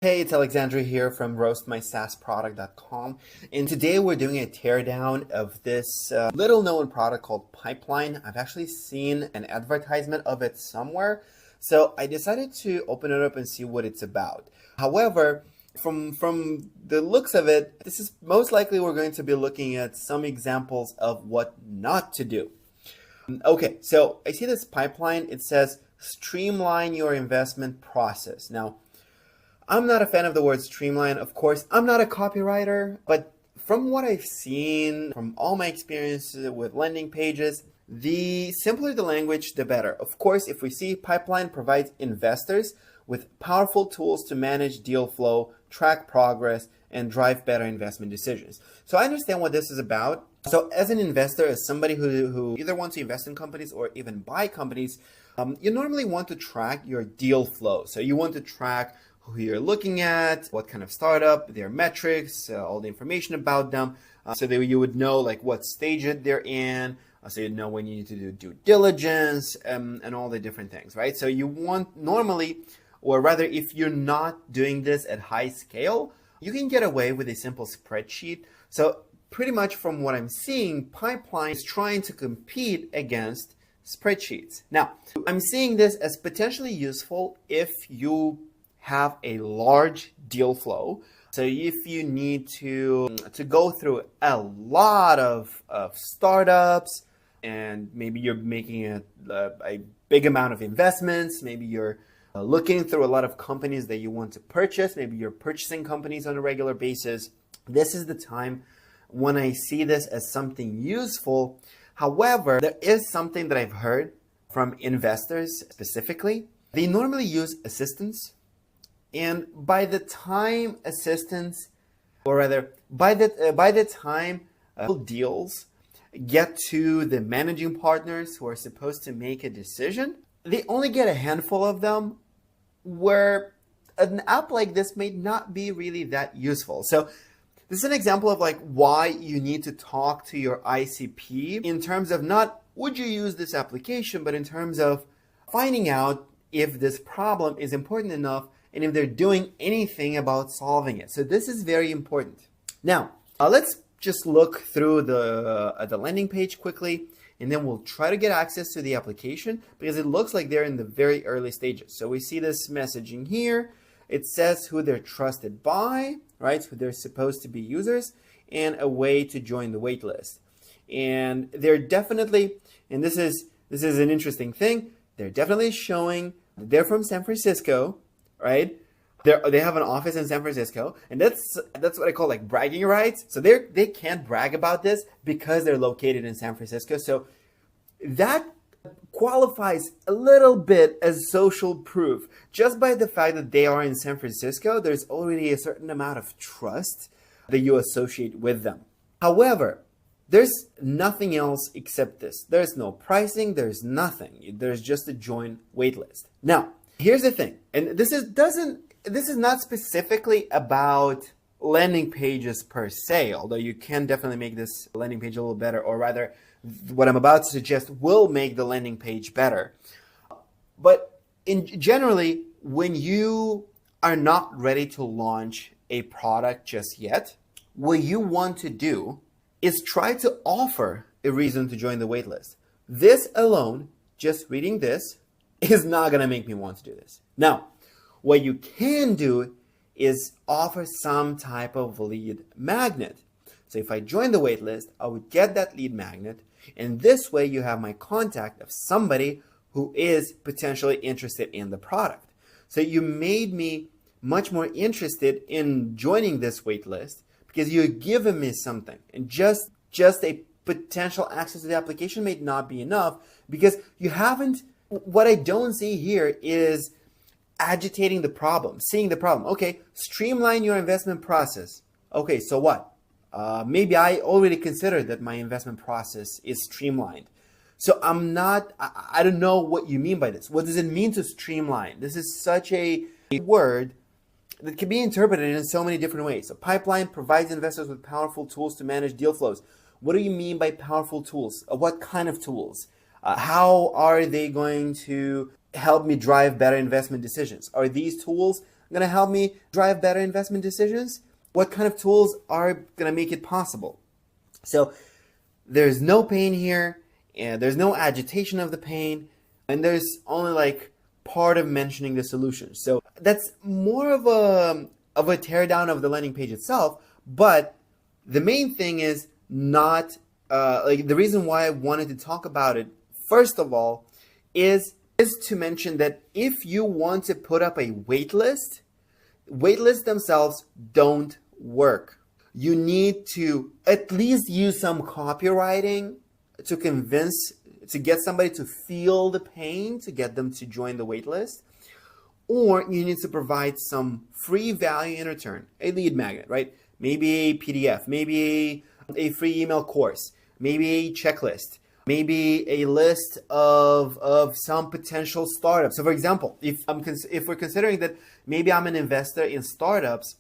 Hey, it's Alexandra here from roastmysaaSproduct.com, and today we're doing a teardown of this little known product called Pipeline. I've actually seen an advertisement of it somewhere, so I decided to open it up and see what it's about. However, from the looks of it, this is most likely we're going to be looking at some examples of what not to do. Okay, so I see this pipeline. It says streamline your investment process. Now, I'm not a fan of the word streamline. Of course, I'm not a copywriter, but from what I've seen, from all my experiences with landing pages, the simpler the language, the better. Of course, if we see pipeline provides investors with powerful tools to manage deal flow, track progress, and drive better investment decisions. So I understand what this is about. So as an investor, as somebody who either wants to invest in companies or even buy companies, you normally want to track your deal flow. So you want to track who you're looking at, what kind of startup, their metrics, all the information about them, so that you would know like what stage they're in, so you know when you need to do due diligence, and all the different things, right? So you want normally, or rather if you're not doing this at high scale, you can get away with a simple spreadsheet. So pretty much from what I'm seeing, Pipeline is trying to compete against spreadsheets. Now, I'm seeing this as potentially useful if you have a large deal flow. So if you need to go through a lot of startups, and maybe you're making a big amount of investments, maybe you're looking through a lot of companies that you want to purchase, maybe you're purchasing companies on a regular basis, this is the time when I see this as something useful. However, there is something that I've heard from investors specifically. They normally use assistants. And by the time assistants, or rather, by the time deals get to the managing partners who are supposed to make a decision, they only get a handful of them, where an app like this may not be really that useful. So this is an example of like why you need to talk to your ICP in terms of not would you use this application, but in terms of finding out if this problem is important enough and if they're doing anything about solving it. So this is very important. Now, let's just look through the landing page quickly, and then we'll try to get access to the application because it looks like they're in the very early stages. So we see this messaging here. It says who they're trusted by, right? Who they're supposed to be users, and a way to join the wait list. And they're definitely, and this is an interesting thing, they're definitely showing they're from San Francisco, right? They have an office in San Francisco, and that's what I call like bragging rights. So they can't brag about this because they're located in San Francisco. So that qualifies a little bit as social proof. Just by the fact that they are in San Francisco, there's already a certain amount of trust that you associate with them. However, there's nothing else except this. There's no pricing, there's nothing. There's just a join waitlist. Now, here's the thing, and this is not specifically about landing pages per se, although you can definitely make this landing page a little better, or rather, what I'm about to suggest will make the landing page better. But generally, when you are not ready to launch a product just yet, what you want to do is try to offer a reason to join the waitlist. This alone, just reading this, is not going to make me want to do this. Now, what you can do is offer some type of lead magnet. So if I join the waitlist, I would get that lead magnet, and this way you have my contact of somebody who is potentially interested in the product. So you made me much more interested in joining this waitlist because you're giving me something, and just a potential access to the application may not be enough because you haven't. What I don't see here is agitating the problem, seeing the problem. Okay, streamline your investment process. Okay, so what? Maybe I already considered that my investment process is streamlined. So I don't know what you mean by this. What does it mean to streamline? This is such a word that can be interpreted in so many different ways. So Pipeline provides investors with powerful tools to manage deal flows. What do you mean by powerful tools? What kind of tools? How are they going to help me drive better investment decisions? Are these tools going to help me drive better investment decisions? What kind of tools are going to make it possible? So there's no pain here, and there's no agitation of the pain, and there's only like part of mentioning the solution. So that's more of a teardown of the landing page itself, but the main thing is not like the reason why I wanted to talk about it first of all is to mention that if you want to put up a waitlist, waitlists themselves don't work. You need to at least use some copywriting to get somebody to feel the pain, to get them to join the waitlist. Or you need to provide some free value in return, a lead magnet, right? Maybe a PDF, maybe a free email course, maybe a checklist, maybe a list of some potential startups. So for example, if we're considering that maybe I'm an investor in startups,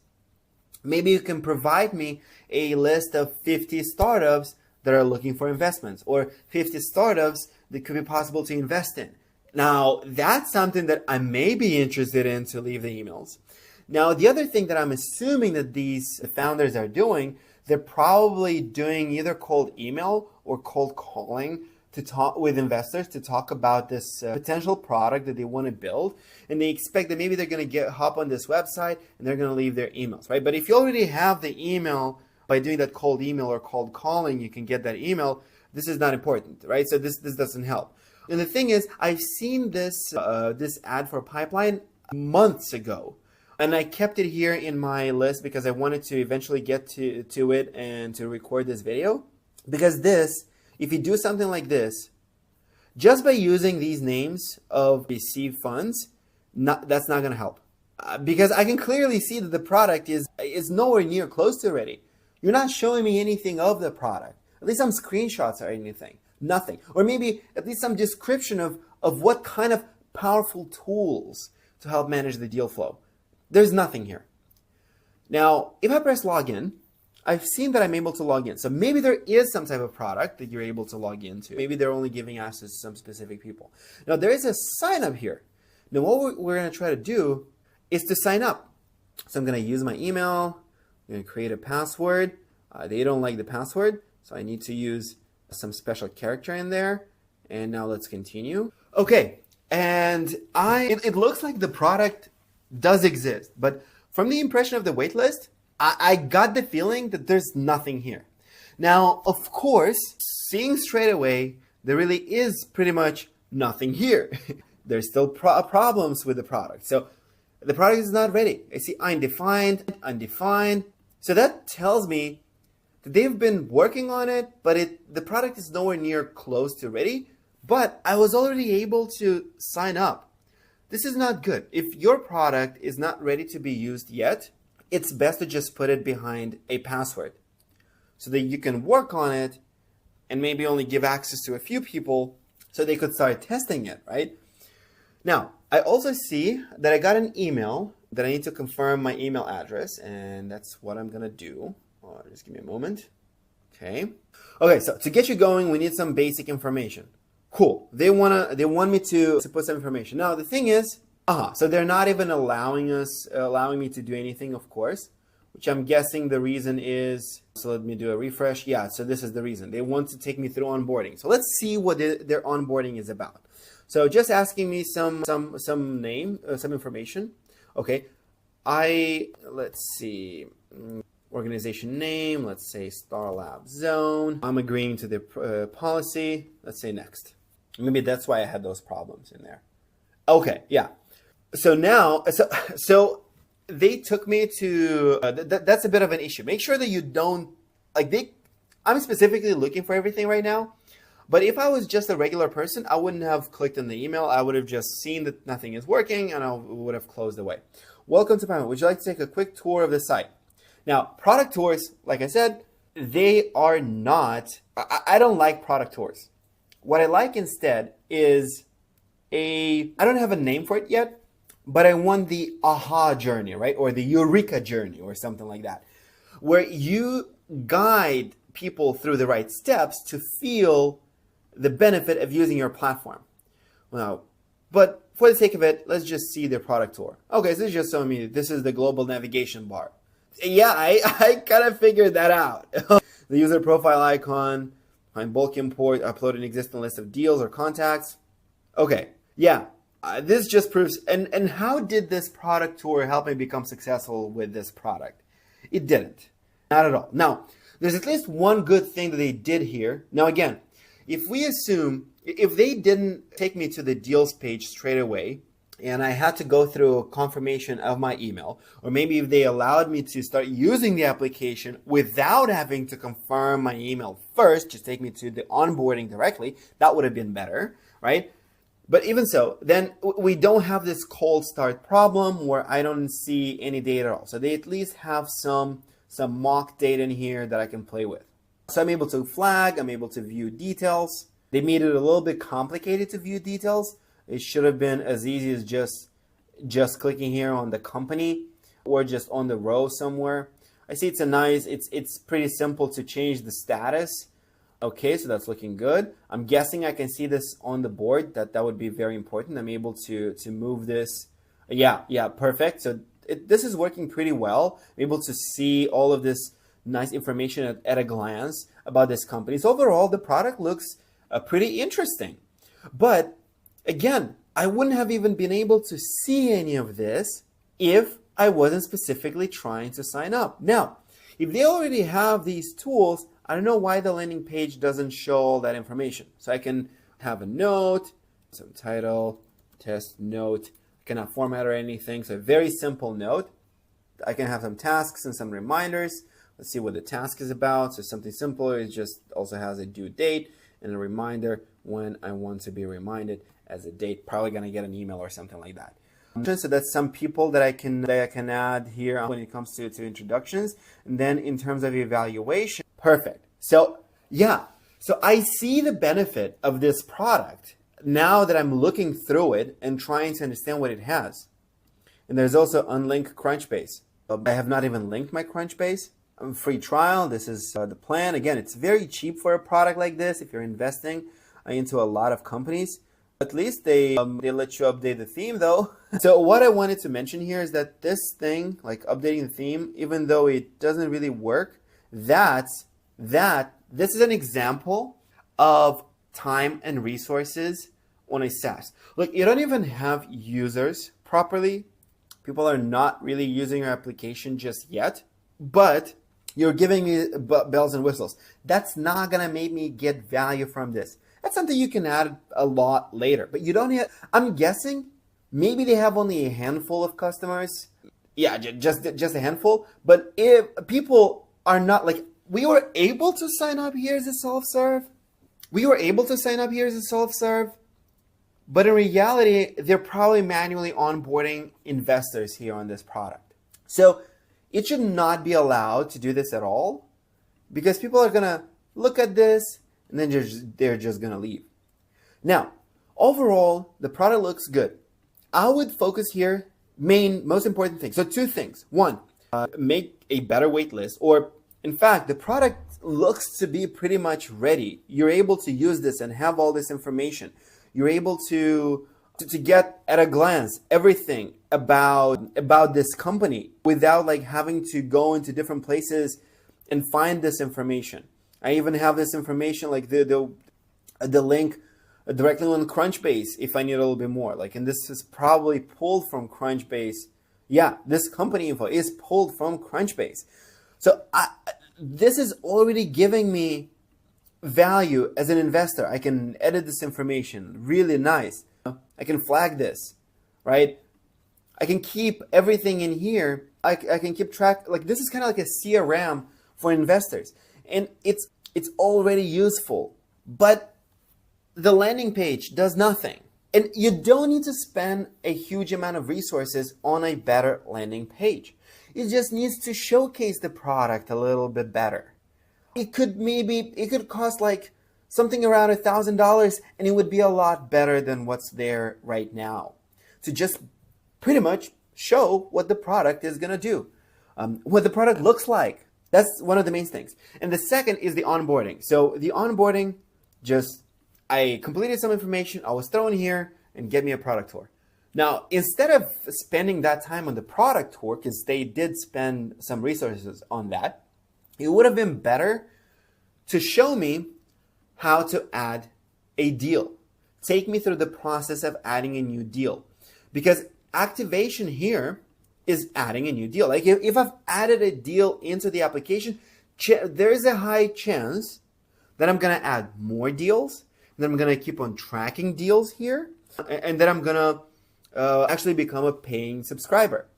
maybe you can provide me a list of 50 startups that are looking for investments, or 50 startups that could be possible to invest in. Now, that's something that I may be interested in to leave the emails. Now, the other thing that I'm assuming that these founders are doing, they're probably doing either cold email or cold calling to talk with investors to talk about this potential product that they want to build. And they expect that maybe they're going to hop on this website and they're going to leave their emails, right? But if you already have the email, by doing that cold email or cold calling, you can get that email. This is not important, right? So this doesn't help. And the thing is, I've seen this ad for Pipeline months ago, and I kept it here in my list because I wanted to eventually get to it and to record this video. Because if you do something like this, just by using these names of received funds, that's not going to help. Because I can clearly see that the product is nowhere near close to ready. You're not showing me anything of the product, at least some screenshots or anything, nothing. Or maybe at least some description of what kind of powerful tools to help manage the deal flow. There's nothing here. Now, if I press login, I've seen that I'm able to log in. So maybe there is some type of product that you're able to log into. Maybe they're only giving access to some specific people. Now, there is a sign up here. Now, what we're going to try to do is to sign up. So I'm going to use my email. I'm going to create a password. They don't like the password, so I need to use some special character in there. And now let's continue. Okay, and it looks like the product does exist, but from the impression of the waitlist, I got the feeling that there's nothing here. Now, of course, seeing straight away, there really is pretty much nothing here. There's still problems with the product. So the product is not ready. I see undefined. So that tells me that they've been working on it, but the product is nowhere near close to ready. But I was already able to sign up. This is not good. If your product is not ready to be used yet, it's best to just put it behind a password so that you can work on it and maybe only give access to a few people so they could start testing it, right? Now, I also see that I got an email that I need to confirm my email address, and that's what I'm gonna do. Just give me a moment. Okay, so to get you going, we need some basic information. Cool. They want me to put some information. Now the thing is, so they're not even allowing me to do anything, of course, which I'm guessing the reason is, so let me do a refresh. Yeah, so this is the reason. They want to take me through onboarding. So let's see what their onboarding is about. So just asking me some information. Okay. Let's see, organization name, let's say Star Lab Zone. I'm agreeing to the policy. Let's say next. Maybe that's why I had those problems in there. Okay, yeah. So now, so they took me to, that's a bit of an issue. Make sure that you don't, I'm specifically looking for everything right now. But if I was just a regular person, I wouldn't have clicked on the email. I would have just seen that nothing is working and I would have closed away. Welcome to Pipeline. Would you like to take a quick tour of the site? Now, product tours, like I said, they are not, I don't like product tours. What I like instead is I don't have a name for it yet, but I want the aha journey, right? Or the eureka journey or something like that, where you guide people through the right steps to feel the benefit of using your platform. Well, but for the sake of it, let's just see their product tour. Okay, so this is just showing me this is the global navigation bar. Yeah, I kind of figured that out. The user profile icon, find bulk import, upload an existing list of deals or contacts. Okay, yeah, this just proves, and how did this product tour help me become successful with this product? It didn't, not at all. Now, there's at least one good thing that they did here. Now again, if we assume, if they didn't take me to the deals page straight away, and I had to go through a confirmation of my email, or maybe if they allowed me to start using the application without having to confirm my email first, just take me to the onboarding directly, that would have been better, right? But even so, then we don't have this cold start problem where I don't see any data at all. So they at least have some mock data in here that I can play with. So I'm able to flag, I'm able to view details. They made it a little bit complicated to view details. It should have been as easy as just clicking here on the company or just on the row somewhere. I see it's pretty simple to change the status. Okay, so that's looking good. I'm guessing I can see this on the board. That would be very important. I'm able to move this. Yeah, perfect. So this is working pretty well. I'm able to see all of this nice information at a glance about this company. So overall, the product looks pretty interesting. But again, I wouldn't have even been able to see any of this if I wasn't specifically trying to sign up. Now, if they already have these tools, I don't know why the landing page doesn't show all that information. So I can have a note, some title, test note. I cannot format or anything. So a very simple note. I can have some tasks and some reminders. Let's see what the task is about. So something simpler. It just also has a due date and a reminder when I want to be reminded as a date. Probably going to get an email or something like that. So that's some people that I can add here when it comes to introductions. And then in terms of evaluation, perfect. So yeah, so I see the benefit of this product now that I'm looking through it and trying to understand what it has. And there's also unlink Crunchbase. I have not even linked my Crunchbase. Free trial. This is the plan. Again, it's very cheap for a product like this if you're investing into a lot of companies. At least they let you update the theme though. So what I wanted to mention here is that this thing, like updating the theme, even though it doesn't really work, this is an example of time and resources on a SaaS. Look, you don't even have users properly. People are not really using your application just yet, but you're giving me bells and whistles. That's not gonna make me get value from this. That's something you can add a lot later, but you don't have, I'm guessing maybe they have only a handful of customers. Yeah, just a handful. But if people are not like, we were able to sign up here as a self-serve. But in reality, they're probably manually onboarding investors here on this product. So it should not be allowed to do this at all because people are going to look at this and then they're just going to leave. Now, overall, the product looks good. I would focus here, most important thing. So two things. One, make a better wait list, or in fact, the product looks to be pretty much ready. You're able to use this and have all this information. You're able to get at a glance everything about this company without like having to go into different places and find this information. I even have this information like the link directly on Crunchbase if I need a little bit more. Like, and this is probably pulled from Crunchbase. Yeah, this company info is pulled from Crunchbase. So this is already giving me value as an investor. I can edit this information, really nice. I can flag this, right? I can keep everything in here. I can keep track. Like, this is kind of like a CRM for investors. And it's already useful, but the landing page does nothing. And you don't need to spend a huge amount of resources on a better landing page. It just needs to showcase the product a little bit better. It could cost like something around $1,000 and it would be a lot better than what's there right now. To just pretty much show what the product is gonna do, what the product looks like. That's one of the main things. And the second is the onboarding. So the onboarding, I completed some information, I was thrown here and get me a product tour. Now, instead of spending that time on the product tour, because they did spend some resources on that, it would have been better to show me how to add a deal. Take me through the process of adding a new deal. Because activation here is adding a new deal. Like if I've added a deal into the application, there is a high chance that I'm going to add more deals, and then I'm going to keep on tracking deals here, and then I'm going to actually become a paying subscriber.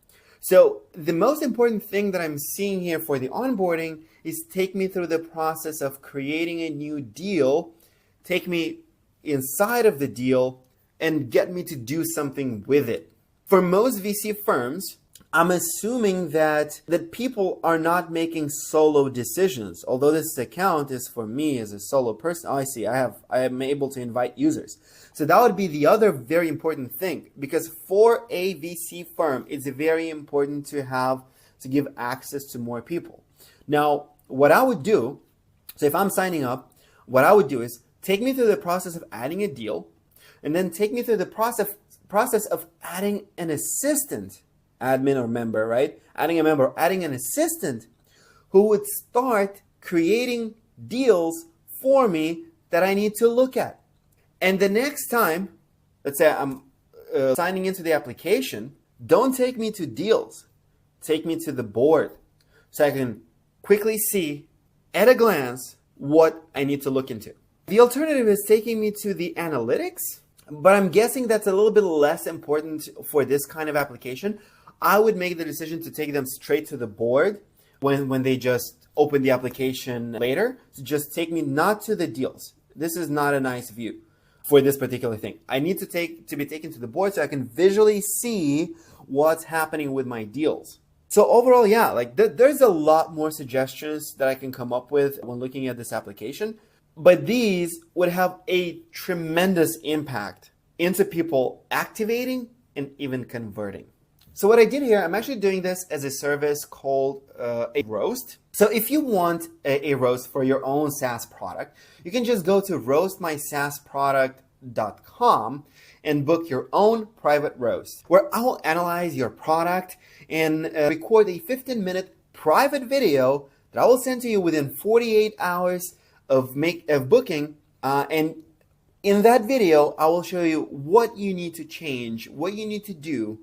So the most important thing that I'm seeing here for the onboarding is take me through the process of creating a new deal, take me inside of the deal, and get me to do something with it. For most VC firms, I'm assuming that people are not making solo decisions. Although this account is for me as a solo person, I see I am able to invite users. So that would be the other very important thing, because for a VC firm, it's very important to give access to more people. Now, what I would do, so if I'm signing up, what I would do is take me through the process of adding a deal, and then take me through the process of adding an assistant, admin or member, right? Adding a member, adding an assistant who would start creating deals for me that I need to look at. And the next time, let's say I'm signing into the application, don't take me to deals. Take me to the board so I can quickly see at a glance what I need to look into. The alternative is taking me to the analytics, but I'm guessing that's a little bit less important for this kind of application. I would make the decision to take them straight to the board when they just open the application later. So just take me not to the deals. This is not a nice view for this particular thing. I need to be taken to the board so I can visually see what's happening with my deals. So overall, yeah, like there's a lot more suggestions that I can come up with when looking at this application, but these would have a tremendous impact into people activating and even converting. So what I did here, I'm actually doing this as a service called a roast. So if you want a roast for your own SaaS product, you can just go to roastmysaaspproduct.com and book your own private roast, where I will analyze your product and record a 15-minute private video that I will send to you within 48 hours of booking. And in that video, I will show you what you need to change, what you need to do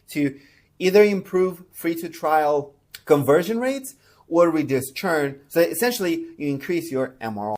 to either improve free to trial conversion rates or reduce churn. So essentially, you increase your MRR.